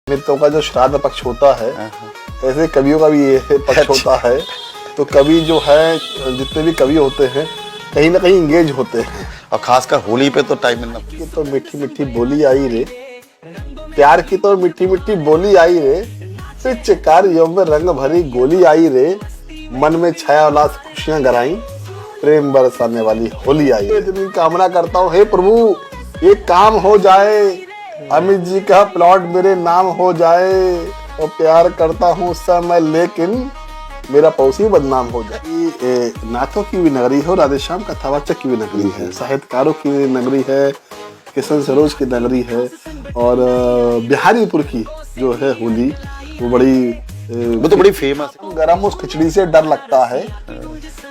मित्रों का जो श्राद्ध पक्ष होता है, ऐसे कवियों का भी ये पक्ष होता है। तो कवि जो है, जितने भी कवि होते हैं कहीं ना कहीं इंगेज होते हैं, और खासकर होली पे तो टाइम मिलना। की तो मीठी मीठी बोली आई रे, प्यार की तो मीठी मीठी बोली आई रे, पिचकारियों में रंग भरी गोली आई रे, मन में छाया उल्लास खुशियां गराई, प्रेम बरसाने वाली होली आई। इतनी कामना करता हूँ, हे प्रभु ये काम हो जाए, अमित जी का प्लॉट मेरे नाम हो जाए, और प्यार करता हूँ उससे मैं, लेकिन मेरा पड़ोसी बदनाम हो जाए। नाथों की भी नगरी है, राधेश्याम कथावाचक की भी नगरी है, साहित्यकारों की भी नगरी है, किशन सरोज की नगरी है, और बिहारीपुर की जो है होली वो तो बड़ी फेमस है। गरम उस खिचड़ी से डर लगता है,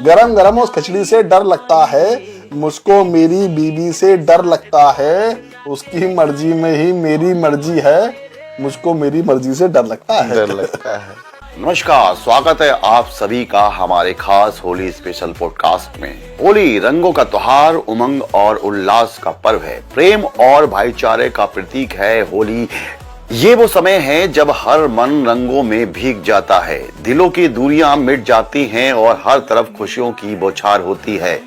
गरम गरम उस खिचड़ी से डर लगता है, मुझको मेरी बीबी से डर लगता है, उसकी मर्जी में ही मेरी मर्जी है, मुझको मेरी मर्जी से डर लगता है। नमस्कार, स्वागत है आप सभी का हमारे खास होली स्पेशल पॉडकास्ट में। होली रंगों का त्योहार, उमंग और उल्लास का पर्व है, प्रेम और भाईचारे का प्रतीक है होली। ये वो समय है जब हर मन रंगों में भीग जाता है, दिलों की दूरियां मिट जाती हैं और हर तरफ खुशियों की बौछार होती है।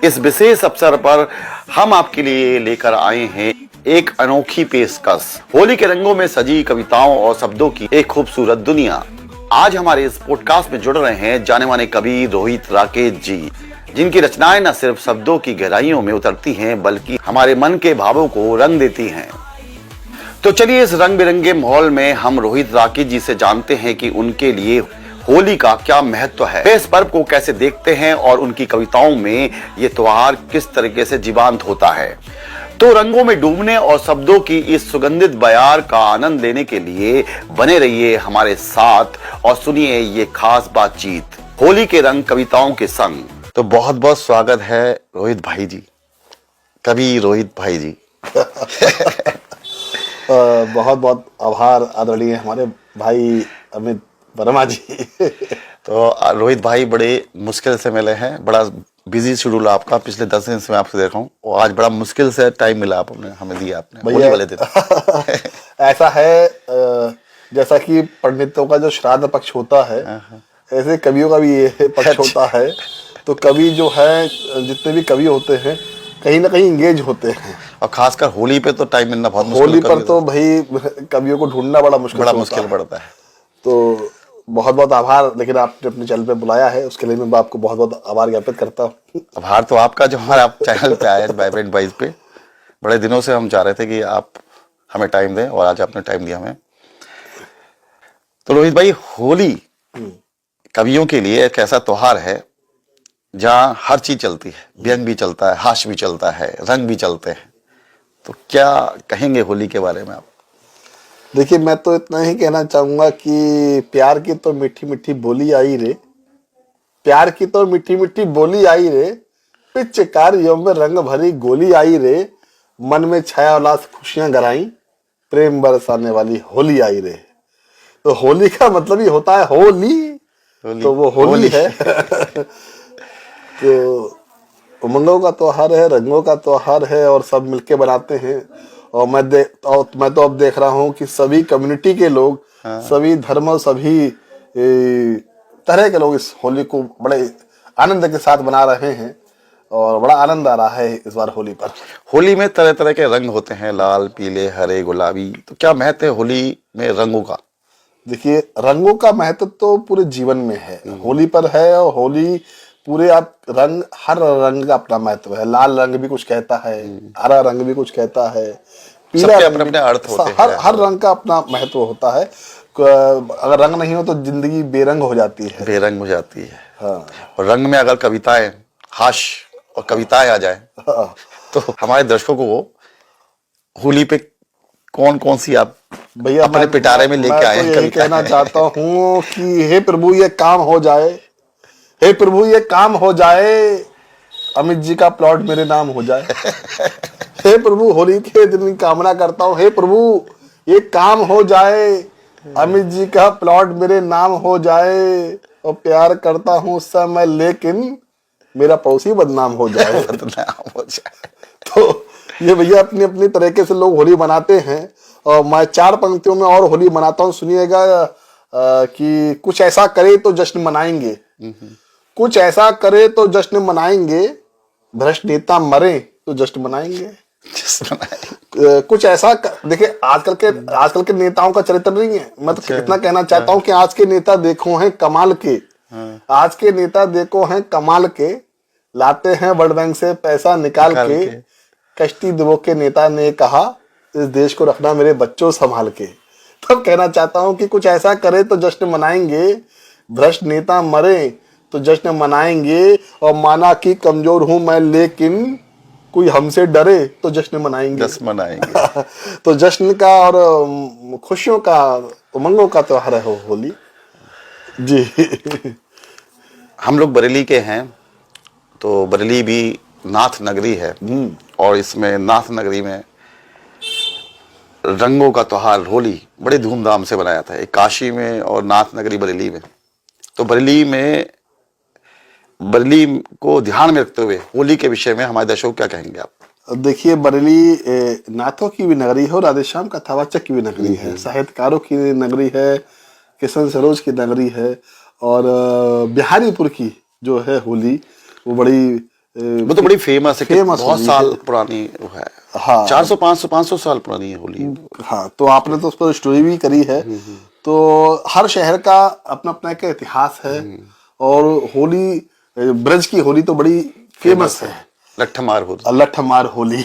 इस विशेष अवसर पर हम आपके लिए लेकर आए हैं एक अनोखी पेशकश, होली के रंगों में सजी कविताओं और शब्दों की एक खूबसूरत दुनिया। आज हमारे इस पॉडकास्ट में जुड़ रहे हैं जाने माने कवि रोहित राकेश जी, जिनकी रचनाएं न सिर्फ शब्दों की गहराइयों में उतरती हैं बल्कि हमारे मन के भावों को रंग देती हैं। तो चलिए इस रंग बिरंगे माहौल में हम रोहित राकेश जी से जानते हैं कि उनके लिए होली का क्या महत्व है, वे इस पर्व को कैसे देखते हैं और उनकी कविताओं में ये त्योहार किस तरीके से जीवंत होता है। तो रंगों में डूबने और शब्दों की इस सुगंधित बयार का आनंद लेने के लिए बने रहिए हमारे साथ और सुनिए ये खास बातचीत होली के रंग कविताओं के संग। तो बहुत बहुत स्वागत है रोहित भाई जी, कवि रोहित भाई जी। बहुत बहुत आभार आदरणीय हमारे भाई अमित वर्मा जी। तो रोहित भाई बड़े मुश्किल से मिले हैं, बड़ा बिजी शेड्यूल आपका, पिछले 10 दिन से मैं आपसे देख रहा हूँ, और आज बड़ा मुश्किल से टाइम मिला आपने हमें दिया आपने होली वाले दिन। ऐसा है, जैसा कि पंडितों का जो श्राद्ध पक्ष होता है, ऐसे कवियों का भी ये पक्ष होता है। तो कवि जो है, जितने भी कवि होते हैं कहीं ना कहीं इंगेज होते हैं, और खासकर होली पे तो टाइम मिलना बहुत मुश्किल। होली पर तो भाई कवियों को ढूंढना बड़ा मुश्किल पड़ता है। तो बहुत बहुत आभार, लेकिन आपने अपने चैनल पे बुलाया है उसके लिए मैं आपको बहुत बहुत आभार ज्ञापित करता हूँ। आभार तो आपका जो हमारे आप चैनल पे आए वाइब्रेंट वाइज पे, बड़े दिनों से हम चाह रहे थे कि आप हमें टाइम दें और आज आपने टाइम दिया हमें। तो रोहित भाई, होली कवियों के लिए एक ऐसा त्योहार है जहाँ हर चीज चलती है, व्यंग भी चलता है, हास्य भी चलता है, रंग भी चलते हैं। तो क्या कहेंगे होली के बारे में आप? देखिए, मैं तो इतना ही कहना चाहूंगा कि प्यार की तो मीठी मीठी बोली आई रे, प्यार की तो मीठी मीठी बोली आई रे, पिचकारियों में रंग भरी गोली आई रे, मन में छाया उल्लास खुशियां गराई, प्रेम बरसाने वाली होली आई रे। तो होली का मतलब ही होता है होली, तो वो होली है। तो उमंगों का त्योहार है, रंगों का त्योहार है, और सब मिलके बनाते हैं। और मैं तो अब देख रहा हूँ कि सभी कम्युनिटी के लोग, सभी धर्म और सभी तरह के लोग इस होली को बड़े आनंद के साथ मना रहे हैं, और बड़ा आनंद आ रहा है इस बार होली पर। होली में तरह तरह के रंग होते हैं, लाल, पीले, हरे, गुलाबी। तो क्या महत्व है होली में रंगों का? देखिए, रंगों का महत्व तो पूरे जीवन में है, होली पर है। और होली पूरे आप रंग, हर रंग का अपना महत्व है। लाल रंग भी कुछ कहता है, हरा रंग भी कुछ कहता है, पीला रंग, अपने अर्थ होते हैं। हर रंग का अपना महत्व होता है। अगर रंग नहीं हो तो जिंदगी बेरंग हो जाती है, बेरंग हो जाती है। हाँ। और रंग में अगर कविताएं, हास्य और कविताएं आ जाए, हाँ। तो हमारे दर्शकों को होली पे कौन कौन सी आप भैया अपने पिटारे में लेके आए? मैं तो यही कहना चाहता हूँ कि हे प्रभु ये काम हो जाए, हे प्रभु ये काम हो जाए, अमित जी का प्लॉट मेरे नाम हो जाए। हे प्रभु होली के दिन की कामना करता हूँ, हे प्रभु ये काम हो जाए, अमित जी का प्लॉट मेरे नाम हो जाए, और प्यार करता हूँ उससे मैं, लेकिन मेरा पड़ोसी बदनाम हो जाए। बदनाम हो जाए। तो ये भैया अपनी अपनी तरीके से लोग होली मनाते हैं, और मैं 4 पंक्तियों में और होली मनाता हूँ, सुनिएगा। कि कुछ ऐसा करे तो जश्न मनाएंगे, कुछ ऐसा करे तो जश्न मनाएंगे, भ्रष्ट नेता मरे तो जश्न मनाएंगे। कुछ ऐसा देखिए, आजकल के नेताओं का चरित्र नहीं है। मैं तो इतना कहना चाहता हूं कि आज के नेता देखो हैं कमाल के, आज के नेता देखो हैं कमाल के, लाते हैं वर्ल्ड बैंक से पैसा निकाल के। कश्ती दुबो के नेता ने कहा इस देश को रखना मेरे बच्चों संभाल के। तब कहना चाहता हूं कि कुछ ऐसा करे तो जश्न मनाएंगे, भ्रष्ट नेता मरे तो जश्न मनाएंगे, और माना कि कमजोर हूं मैं लेकिन कोई हमसे डरे तो जश्न मनाएंगे, जश्न मनाएंगे। तो जश्न का और खुशियों का, उमंगों का त्योहार है होली जी। हम लोग बरेली के हैं, तो बरेली भी नाथ नगरी है, और इसमें नाथ नगरी में रंगों का त्योहार होली बड़े धूमधाम से मनाया था, एक काशी में और नाथ नगरी बरेली में। तो बरेली को ध्यान में रखते हुए होली के विषय में हमारे दर्शकों क्या कहेंगे आप? देखिए, बरेली नाथों की भी नगरी है और राधेश्याम कथावाचक की भी नगरी है, साहित्यकारों की नगरी है, किशन सरोज की नगरी है, और बिहारीपुर की जो है होली वो तो बड़ी फेमस है, बहुत साल पुरानी वो है। हाँ, 400-500 साल पुरानी है होली। हाँ, तो आपने तो उस पर स्टोरी भी करी है। तो हर शहर का अपना अपना एक इतिहास है, और होली, ब्रज की होली तो बड़ी फेमस है, लठमार होली।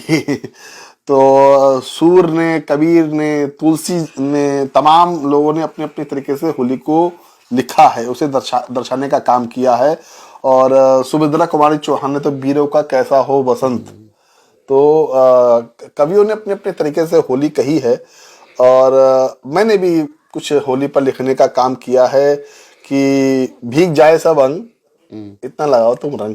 तो सूर ने, कबीर ने, तुलसी ने, तमाम लोगों ने अपने अपने तरीके से होली को लिखा है, उसे दर्शाने का काम किया है। और सुभद्रा कुमारी चौहान ने तो वीरों का कैसा हो बसंत, तो कवियों ने अपने अपने तरीके से होली कही है। और मैंने भी कुछ होली पर लिखने का काम किया है कि भीग जाए सब अंग, इतना लगाओ तुम रंग।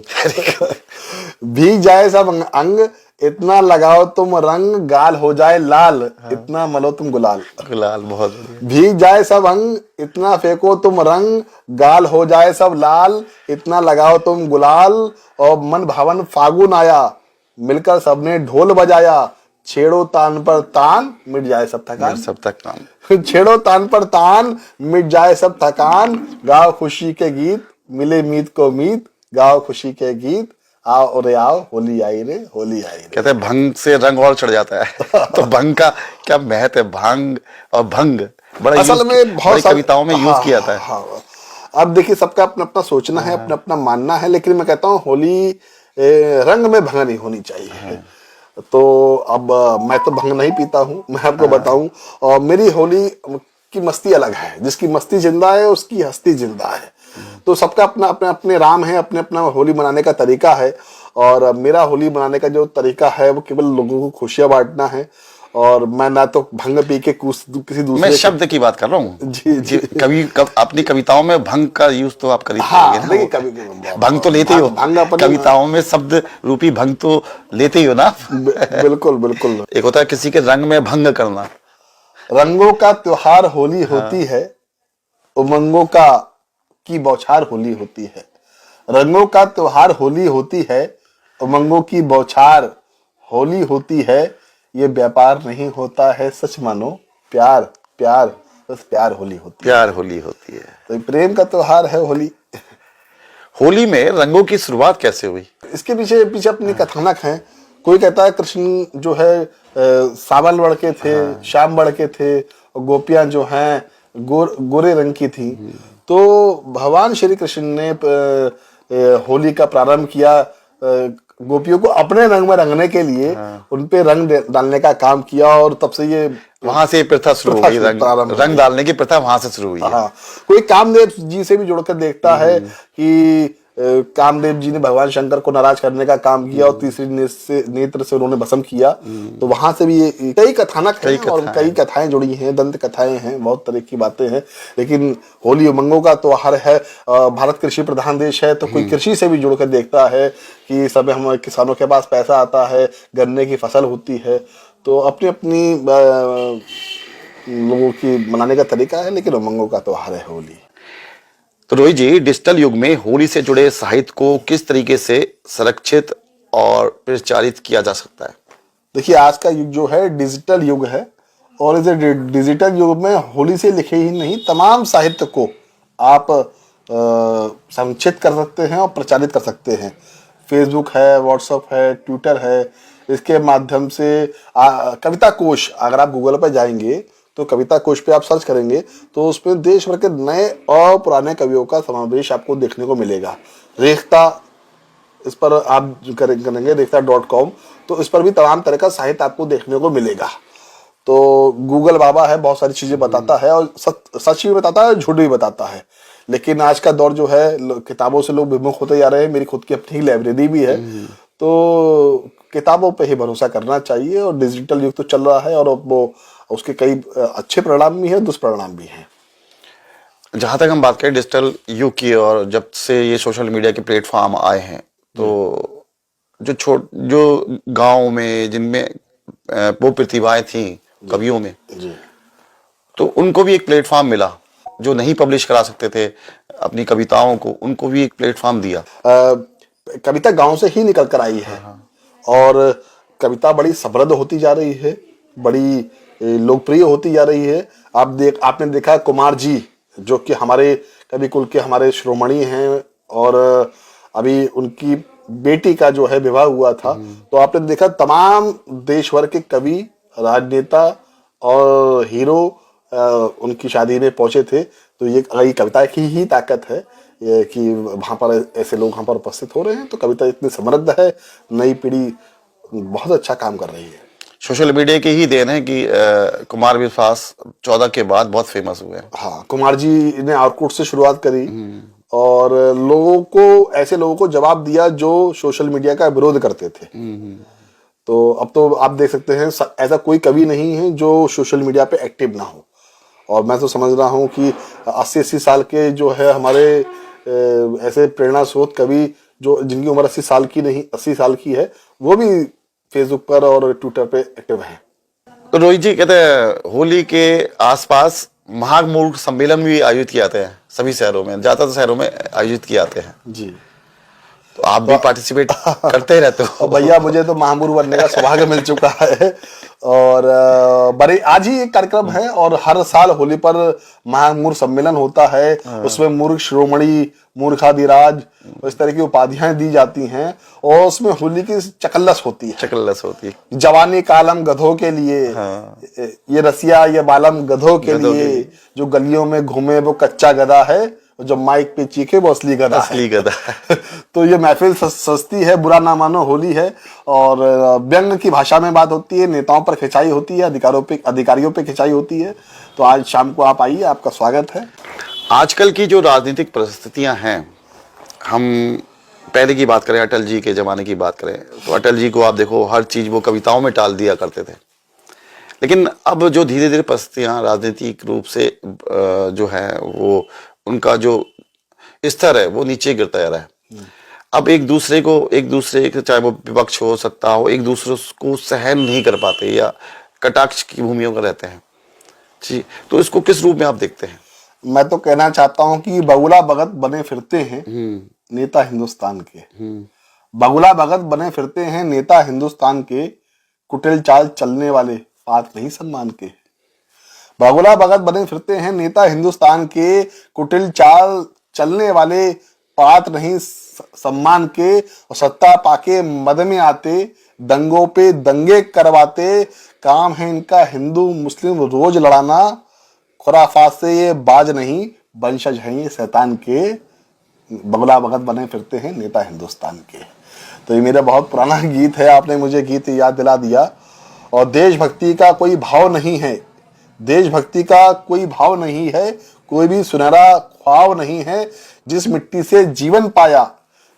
भीग जाए सब अंग, इतना लगाओ तुम रंग, गाल हो जाए लाल, इतना मलो तुम गुलाल। बहुत भीग जाए सब अंग, इतना फेंको तुम रंग, गाल हो जाए सब लाल, इतना लगाओ तुम गुलाल। और मन भावन फागुन आया, मिलकर सबने ढोल बजाया, छेड़ो तान पर तान, मिट जाए सब थकान। छेड़ो तान पर तान, मिट जाए सब थकान, गाओ खुशी के गीत, मिले मीत को मीत, गाओ खुशी के गीत, आओ और आओ होली आई रे, होली आई रे। कहते हैं भंग से रंग और चढ़ जाता है। तो भंग का क्या महत्व है? भांग और भंग बड़ा असल में बहुत कविताओं में यूज किया जाता है। हाँ, अब देखिए, सबका अपना अपना सोचना है, अपना अपना मानना है, लेकिन मैं कहता हूँ होली रंग में भंग नहीं होनी चाहिए। तो अब मैं तो भंग नहीं पीता हूँ, मैं आपको बताऊं, और मेरी होली की मस्ती अलग है। जिसकी मस्ती जिंदा है उसकी हस्ती जिंदा है। तो सबका अपना अपने अपने राम है, अपने अपना होली मनाने का तरीका है। और मेरा होली मनाने का जो तरीका है वो केवल लोगों को खुशियां बांटना है। और मैं ना तो भंग पी के किसी दूसरे, मैं शब्द की बात कर रहा हूँ। जी। अपनी कविताओं में भंग का यूज तो आप कर ही हाँ, भंग तो लेते ही हो, कविताओं में शब्द रूपी भंग तो लेते ही हो ना। बिल्कुल बिल्कुल। एक होता है किसी के रंग में भंग करना। रंगों का त्योहार होली होती है, उमंगों की बौछार होली होती है। रंगों का त्योहार होली होती है, उमंगों की बौछार होली होती है। ये व्यापार नहीं होता है सच मानो, प्यार प्यार बस प्यार होली होती है। तो प्रेम का त्योहार है होली। होली में रंगों की शुरुआत कैसे हुई? इसके पीछे अपनी कथानक है। कोई कहता है कृष्ण जो है सावल वर्ण के थे, श्याम वर्ण के थे, और गोपियां जो हैं गोरे रंग की थी। तो भगवान श्री कृष्ण ने होली का प्रारंभ किया, गोपियों को अपने रंग में रंगने के लिए उन पे रंग डालने का काम किया। और तब से ये वहां से प्रथा शुरू हुई, रंग डालने की प्रथा वहां से शुरू हुई है। हाँ, कोई कामदेव जी से भी जुड़कर देखता है कि कामदेव जी ने भगवान शंकर को नाराज करने का काम किया और तीसरी नेत्र से उन्होंने भस्म किया। तो वहां से भी कई कथानक हैं और कई कथाएं जुड़ी हैं, दंत कथाएं हैं, बहुत तरह की बातें हैं। लेकिन होली उमंगों का त्योहार है। भारत कृषि प्रधान देश है, तो कोई कृषि से भी जुड़कर देखता है कि सब हमारे किसानों के पास पैसा आता है, गन्ने की फसल होती है। तो अपनी अपनी लोगों की मनाने का तरीका है, लेकिन उमंगों का त्योहार है होली। तो रोहित जी, डिजिटल युग में होली से जुड़े साहित्य को किस तरीके से संरक्षित और प्रचारित किया जा सकता है? देखिए, आज का युग जो है डिजिटल युग है, और इस डिजिटल युग में होली से लिखे ही नहीं तमाम साहित्य को आप संचित कर सकते हैं और प्रचारित कर सकते हैं। फेसबुक है, व्हाट्सएप है, ट्विटर है, इसके माध्यम से कविता कोश, अगर आप गूगल पर जाएंगे तो कविता कोश पे आप सर्च करेंगे तो उसमें देश भर के नए और पुराने कवियों का समावेश आपको देखने को मिलेगा। रेख्ता, इस पर आप करेंगे रेख्ता.com, तो इस पर भी तमाम तरह का साहित्य आपको देखने को मिलेगा। तो गूगल बाबा है, बहुत सारी चीजें बताता है और सच भी बताता है, झूठ भी बताता है। लेकिन आज का दौर जो है, किताबों से लोग विमुख होते जा रहे हैं। मेरी खुद की अपनी लाइब्रेरी भी है, तो किताबों पे ही भरोसा करना चाहिए। और डिजिटल युग तो चल रहा है और वो उसके कई अच्छे परिणाम भी हैं, दुष्परिणाम भी हैं। जहां तक हम बात करें डिजिटल युग की, और जब से ये सोशल मीडिया के प्लेटफॉर्म आए हैं, तो जो गांव में जिनमें वो प्रतिभाएं थी कवियों में जी, तो उनको भी एक प्लेटफॉर्म मिला। जो नहीं पब्लिश करा सकते थे अपनी कविताओं को, उनको भी एक प्लेटफॉर्म दिया। कविता गांव से ही निकल कर आई है और कविता बड़ी समृद्ध होती जा रही है, बड़ी लोकप्रिय होती जा रही है। आपने देखा कुमार जी, जो कि हमारे कवि कुल के हमारे शिरोमणि हैं, और अभी उनकी बेटी का जो है विवाह हुआ था, तो आपने देखा तमाम देश भर के कवि, राजनेता और हीरो उनकी शादी में पहुंचे थे। तो ये कविता की ही ताकत है कि वहां पर ऐसे लोग वहां पर उपस्थित हो रहे हैं। तो कविता इतनी समृद्ध है, नई पीढ़ी बहुत अच्छा काम कर रही है। सोशल मीडिया की ही देन है कि कुमार विश्वास 14 के बाद बहुत फेमस हुए हैं। हाँ, कुमार जी ने आउटपुट से शुरुआत करी और ऐसे लोगों को जवाब दिया जो सोशल मीडिया का विरोध करते थे। तो अब तो आप देख सकते हैं ऐसा कोई कवि नहीं है जो सोशल मीडिया पे एक्टिव ना हो। और मैं तो समझ रहा हूँ कि 80 साल के जो है हमारे ऐसे प्रेरणा स्रोत कवि जो जिनकी उम्र 80 साल की है, वो भी फेसबुक पर और ट्विटर पे एक्टिव हैं। तो रोहित जी कहते हैं होली के आसपास महामूर्ख सम्मेलन भी आयोजित किए जाते हैं सभी शहरों में, ज्यादातर शहरों में आयोजित किए जाते हैं जी। तो आप भी पार्टिसिपेट करते ही रहते हो। भैया, मुझे तो महामूर्ख बनने का सौभाग्य मिल चुका है और आज ही एक कार्यक्रम है और हर साल होली पर महामूर्ख सम्मेलन होता है। उसमें मूर्ख शिरोमणि, मूर्खाधिराज, इस तरह की उपाधियां दी जाती हैं और उसमें होली की चकल्लस होती है। जवानी कालम गधों के लिए, ये रसिया ये बालम गधों के लिए, जो गलियों में घूमे वो कच्चा गधा है, जो माइक पे चीखे वो असली गधा है। तो ये महफिल सस्ती है, बुरा ना मानो, होली है और व्यंग की भाषा में बात होती है, नेताओं पर खिंचाई होती है, अधिकारियों पे खिंचाई होती है। तो आज शाम को आप आइए, आपका स्वागत है। आजकल की जो राजनीतिक परिस्थितियां हैं, हम पहले की बात करें, अटल जी के जमाने की बात करें, तो अटल जी को आप देखो हर चीज वो कविताओं में टाल दिया करते थे। लेकिन अब जो धीरे धीरे परिस्थितियां राजनीतिक रूप से जो है वो उनका जो स्तर है वो नीचे गिरता जा रहा है। अब एक दूसरे के चाहे वो विपक्ष हो, सत्ता हो, एक दूसरे को सहन नहीं कर पाते या कटाक्ष की भूमियों में रहते हैं जी। तो इसको किस रूप में आप देखते हैं? मैं तो कहना चाहता हूं कि बगुला भगत बने फिरते हैं नेता हिंदुस्तान के। बगुला भगत बने फिरते हैं नेता हिंदुस्तान के, कुटिल चाल चलने वाले पात्र नहीं सम्मान के। बगुला भगत बने फिरते हैं नेता हिंदुस्तान के, कुटिल चाल चलने वाले पात्र नहीं सम्मान के। और सत्ता पाके मद में आते, दंगों पे दंगे करवाते, काम है इनका हिंदू मुस्लिम रोज लड़ाना। खुराफात से ये बाज नहीं, वंशज हैं ये शैतान के। बगुला भगत बने फिरते हैं नेता हिंदुस्तान के। तो ये मेरा बहुत पुराना गीत है, आपने मुझे गीत याद दिला दिया। और देशभक्ति का कोई भाव नहीं है, देशभक्ति का कोई भाव नहीं है, कोई भी सुनहरा ख्वाब नहीं है। जिस मिट्टी से जीवन पाया,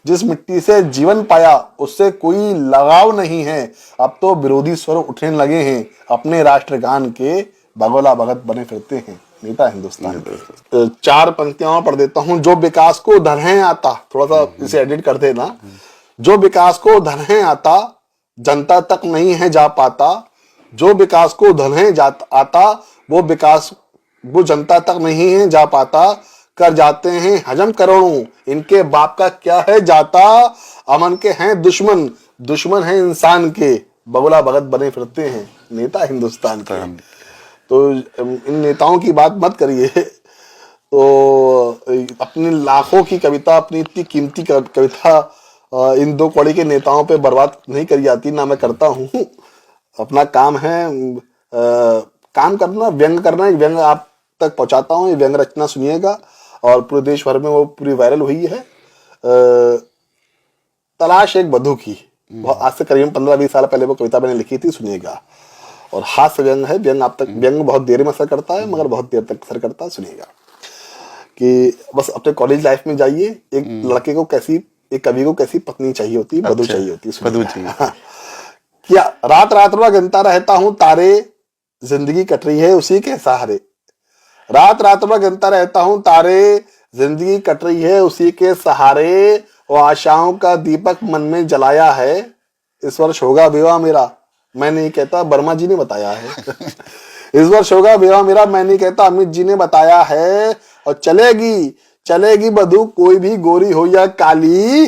जिस मिट्टी से जीवन पाया, उससे कोई लगाव नहीं है। अब तो विरोधी स्वर उठने लगे हैं अपने राष्ट्रगान के। बगुला भगत बने फिरते हैं नेता हिंदुस्तान के। 4 पंक्तियां पढ़ देता हूं। जो विकास को धरहे आता, थोड़ा सा इसे एडिट कर देना। जो विकास को धरहे आता, जनता तक नहीं है जा पाता। जो विकास को धरहे आता, वो जनता तक नहीं है जा पाता। कर जाते हैं हजम करोड़ों, इनके बाप का क्या है जाता। अमन के हैं दुश्मन, दुश्मन है इंसान के। बगुला भगत बने फिरते हैं नेता हिंदुस्तान के। तो इन नेताओं की बात मत करिए। तो अपनी लाखों की कविता, अपनी इतनी कीमती कविता इन दो कौड़ी के नेताओं पे बर्बाद नहीं करी जाती, ना मैं करता हूँ। अपना काम है काम करना, व्यंग करना। व्यंग आप तक पहुंचाता हूँ, ये व्यंग रचना सुनिएगा, और पूरे देश भर में वो पूरी वायरल हुई है। तलाश एक बधू की, आज से करीब 15-20 साल पहले वो कविता मैंने लिखी थी, सुनिएगा। और हास्य व्यंग है। व्यंग आप तक, व्यंग बहुत देर में असर करता है मगर बहुत देर तक असर करता है। सुनिएगा कि बस अपने कॉलेज लाइफ में जाइए, एक लड़के को कैसी, एक कवि को कैसी पत्नी चाहिए होती है, बधू चाहिए होती है। बधू चाहिए। क्या रात रात भर गिनता रहता हूँ तारे, जिंदगी कट रही है उसी के सहारे। रात रात भर गिनता रहता हूँ तारे, जिंदगी कट रही है उसी के सहारे। और आशाओं का दीपक मन में जलाया है, इस वर्ष होगा विवाह मेरा, मैं नहीं कहता, वर्मा जी ने बताया है। इस वर्ष होगा विवाह मेरा, मैं नहीं कहता, अमित जी ने बताया है। और चलेगी चलेगी बधू कोई भी गोरी हो या काली,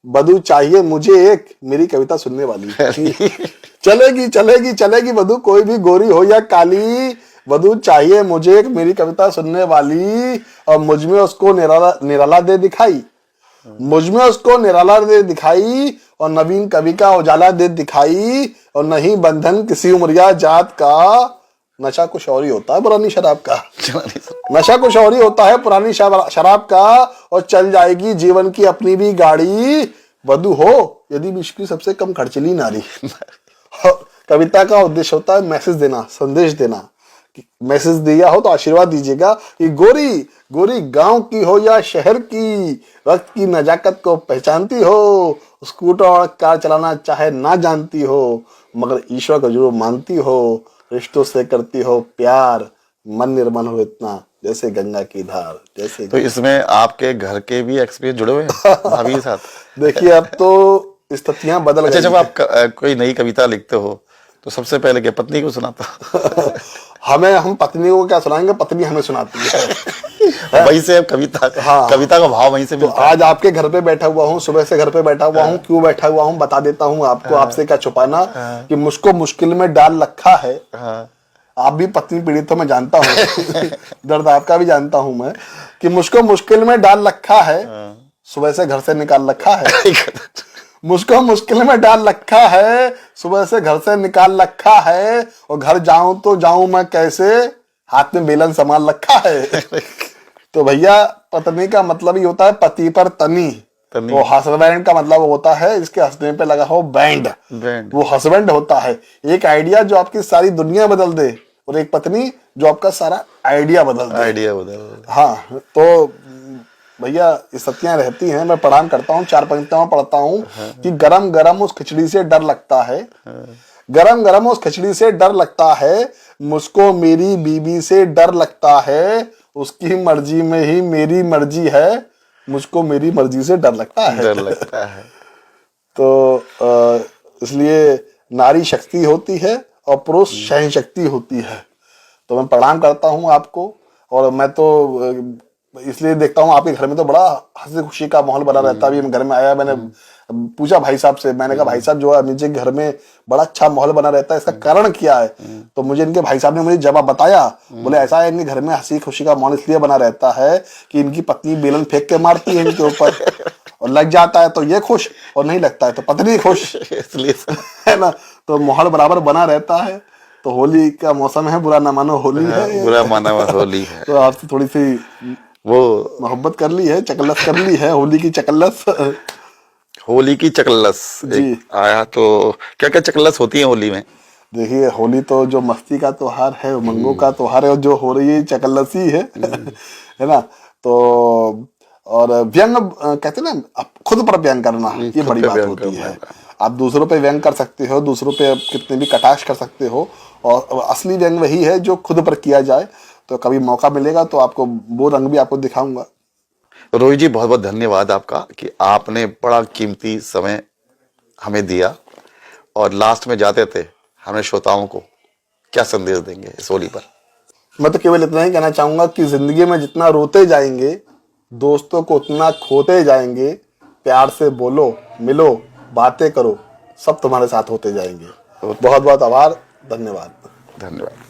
बधू चाहिए मुझे एक मेरी कविता सुनने वाली। चलेगी चलेगी चलेगी बधू कोई भी गोरी हो या काली, बधू चाहिए मुझे एक मेरी कविता सुनने वाली। और मुझ में उसको निराला दे दिखाई, मुझ में उसको निराला दे दिखाई, और नवीन कवि का उजाला दे दिखाई। और नहीं बंधन किसी उम्रिया जात का, नशा कुछ और ही होता है पुरानी शराब का, नशा कुछ और ही होता है पुरानी शराब का। और चल जाएगी जीवन की अपनी भी गाड़ी, बधू हो यदि विश्व की सबसे कम खर्चीली नारी। कविता का उद्देश्य होता है मैसेज देना, संदेश देना। मैसेज दिया हो तो आशीर्वाद दीजिएगा कि गोरी गोरी गांव की हो या शहर की, वक्त की नजाकत को पहचानती हो, स्कूटर और कार चलाना चाहे ना जानती हो, मगर ईश्वर को जरूर मानती हो, रिश्तों से करती हो प्यार, मन निर्मल हो इतना जैसे गंगा की धार। जैसे तो इसमें आपके घर के भी एक्सपीरियंस जुड़े हुए हैं भाभी के साथ? देखिए अब तो स्थितियां बदल गई। अच्छा, जब आप कोई नई कविता लिखते हो तो सबसे पहले क्या पत्नी को सुनाता? हम पत्नी को क्या सुनाएंगे, पत्नी हमें सुनाती है। वहीं से कविता, हाँ, कविता का भाव वहीं से मिलता है। आज आपके घर पे बैठा हुआ हूँ, सुबह से घर पे बैठा हुआ हूँ, क्यों बैठा हुआ हूँ बता देता हूँ आपको। आपसे क्या छुपाना कि मुझको मुश्किल में डाल रखा है। आप भी पत्नी पीड़ित हो, मैं जानता हूँ। दर्द आपका भी जानता हूँ मैं, कि मुझको मुश्किल में डाल रखा है, सुबह से घर से निकाल रखा है। मुझको मुश्किल में डाल रखा है, सुबह से घर से निकाल रखा है। और घर जाऊं तो जाऊं मैं कैसे, हाथ में बेलन संभाल रखा है। तो भैया पत्नी का मतलब ही होता है पति पर तनी। वो हस्बैंड का मतलब होता है इसके हंसने पे लगा हो बैंड, वो हस्बैंड होता है। एक आइडिया जो आपकी सारी दुनिया बदल दे, और एक पत्नी जो आपका सारा आइडिया बदल दे। हाँ, तो भैया ये सत्यां रहती हैं। मैं प्रणाम करता हूँ, 4 पंक्तियां पढ़ता हूँ कि गरम गरम उस खिचड़ी से डर लगता है, गरम गरम उस खिचड़ी से डर लगता है, मुझको मेरी बीबी से डर लगता है, उसकी मर्जी में ही मेरी मर्जी है, मुझको मेरी मर्जी से डर लगता है। तो इसलिए नारी शक्ति होती है और पुरुष सहन शक्ति होती है। तो मैं प्रणाम करता हूँ आपको। और मैं तो इसलिए देखता हूँ आपके घर में तो बड़ा हंसी खुशी का माहौल बना रहता है। अभी घर में आया, मैंने पूछा भाई साहब से, मैंने कहा भाई साहब जो है नीचे घर में बड़ा अच्छा माहौल बना रहता है, इसका कारण क्या है? तो मुझे इनके भाई साहब ने मुझे जवाब बताया। बोले ऐसा है, इनके घर में हंसी खुशी का माहौल इसलिए बना रहता है कि इनकी पत्नी बेलन फेंक के मारती है इनके ऊपर, और लग जाता है तो ये खुश, और नहीं लगता है तो पत्नी खुश, इसलिए है ना। तो माहौल बराबर बना रहता है। तो होली का मौसम है, बुरा ना मानो होली है, बुरा माना होली है। तो आपसे थोड़ी सी वो मोहब्बत कर ली है, चकल्लस कर ली है, होली की चकल्लस। होली की चकल्लस जी आया। तो क्या क्या चकल्लस होती है होली में? देखिए होली तो जो मस्ती का त्योहार है, उमंगों का त्योहार है, और जो हो रही है चकल्लस ही है, है ना। तो और व्यंग कहते हैं ना, खुद पर व्यंग करना, ये बड़ी बात होती है। आप दूसरों पे व्यंग कर सकते हो, दूसरों पे कितने भी कटाक्ष कर सकते हो, और असली व्यंग वही है जो खुद पर किया जाए। तो कभी मौका मिलेगा तो आपको वो रंग भी आपको दिखाऊंगा। रोहित जी बहुत बहुत धन्यवाद आपका कि आपने बड़ा कीमती समय हमें दिया। और लास्ट में जाते थे हमें श्रोताओं को क्या संदेश देंगे इस होली पर? मैं तो केवल इतना ही कहना चाहूंगा कि जिंदगी में जितना रोते जाएंगे, दोस्तों को उतना खोते जाएंगे। प्यार से बोलो, मिलो, बातें करो, सब तुम्हारे साथ होते जाएंगे। बहुत बहुत आभार, धन्यवाद।